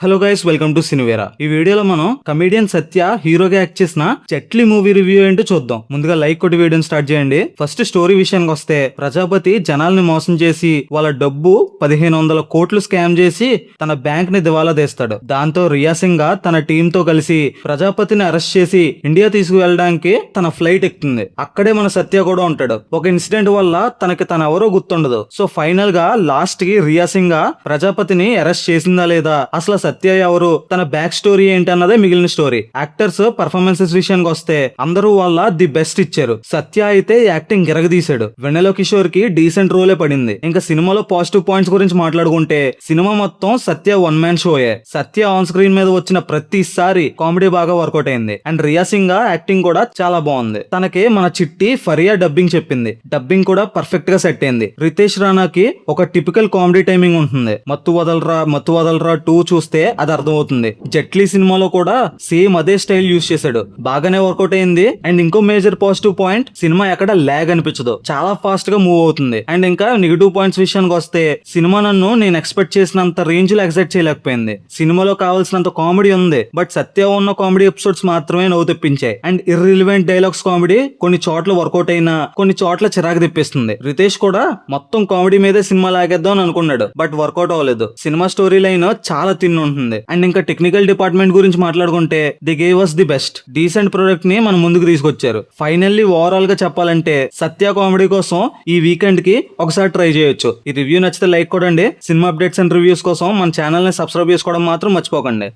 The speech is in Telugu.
Hello guys, welcome to Cinevera. ఈ వీడియోలో మనం కమెడియన్ సత్య హీరోగా యాక్ట్ చేసిన చెట్లి మూవీ రివ్యూ ఏంటో చూద్దాం. ముందుగా లైక్ కొట్టి వీడియోని స్టార్ట్ చేయండి. ఫస్ట్ స్టోరీ విషయానికి వస్తే, ప్రజాపతి జనాల్ని మోసం చేసి వాళ్ళ డబ్బు 1500 కోట్లు స్కామ్ చేసి తన బ్యాంక్ ని దివాలా తీస్తాడు. దాంతో రియా సింగ్ తన టీమ్ తో కలిసి ప్రజాపతిని అరెస్ట్ చేసి ఇండియా తీసుకువెళ్ళడానికి తన ఫ్లైట్ ఎక్కుతుంది. అక్కడే మన సత్య కూడా ఉంటాడు. ఒక ఇన్సిడెంట్ వల్ల తనకి ఎవరో గుర్తుండదు. సో ఫైనల్ గా లాస్ట్ కి రియా సింగ్ ప్రజాపతిని అరెస్ట్ చేసిందా లేదా, అసలు సత్య ఎవరు, తన బ్యాక్ స్టోరీ ఏంటి అన్నదే మిగిలిన స్టోరీ. యాక్టర్స్ పర్ఫార్మెన్సెస్ విషయానికి వస్తే అందరూ వాళ్ళ ది బెస్ట్ ఇచ్చారు. సత్య అయితే యాక్టింగ్ ఎరగదీశాడు. వెన్నెల కిషోర్ కి డీసెంట్ రోలే పడింది. ఇంకా సినిమాలో పాజిటివ్ పాయింట్స్ గురించి మాట్లాడుకుంటే, సినిమా మొత్తం సత్య వన్ మ్యాన్ షోయే. సత్య ఆన్ స్క్రీన్ మీద వచ్చిన ప్రతిసారి కామెడీ బాగా వర్కౌట్ అయింది. అండ్ రియా సింగ్ యాక్టింగ్ కూడా చాలా బాగుంది. తనకి మన చిట్టి ఫరియా డబ్బింగ్ చెప్పింది. డబ్బింగ్ కూడా పర్ఫెక్ట్ గా సెట్ అయింది. రితేష్ రానాకి ఒక టిపికల్ కామెడీ టైమింగ్ ఉంటుంది. మత్తు వదలరా 2 చూస్తే అది అర్థమవుతుంది. జెట్లీ సినిమాలో కూడా సేమ్ అదే స్టైల్ యూజ్ చేశాడు. బాగానే వర్కౌట్ అయింది. అండ్ ఇంకో మేజర్ పాజిటివ్ పాయింట్, సినిమా ఎక్కడ ల్యాగ్ అనిపించదు, చాలా ఫాస్ట్ గా మూవ్ అవుతుంది. అండ్ ఇంకా నెగిటివ్ పాయింట్స్ విషయానికి వస్తే, సినిమా నన్ను నేను ఎక్స్పెక్ట్ చేసినంత రేంజ్ లో ఎక్సైట్ చేయలేకపోయింది. సినిమాలో కావాల్సినంత కామెడీ ఉంది, బట్ సత్య ఉన్న కామెడీ ఎపిసోడ్స్ మాత్రమే నవ్వు తెప్పించాయి. అండ్ ఇర్రిలివెంట్ డైలాగ్స్ కామెడీ కొన్ని చోట్ల వర్కౌట్ అయినా కొన్ని చోట్ల చిరాకు తెప్పిస్తుంది. రితేష్ కూడా మొత్తం కామెడీ మీదే సినిమా లాగేద్దాం అని అనుకున్నాడు, బట్ వర్కౌట్ అవ్వలేదు. సినిమా స్టోరీ లైన్ చాలా తిన్ ఉంటుంది. అండ్ ఇంకా టెక్నికల్ డిపార్ట్మెంట్ గురించి మాట్లాడుకుంటే, the gave us the best decent product ని మన ముందుకు తీసుకొచ్చారు. ఫైనల్లీ ఓవరాల్ గా చెప్పాలంటే, సత్య కామెడీ కోసం ఈ వీకెండ్ కి ఒకసారి ట్రై చేయొచ్చు. ఈ రివ్యూ నచ్చితే లైక్ కొడండి. సినిమా అప్డేట్స్ అండ్ రివ్యూస్ కోసం మన ఛానల్ ని సబ్స్క్రైబ్ చేసుకోవడం మాత్రం మర్చిపోకండి.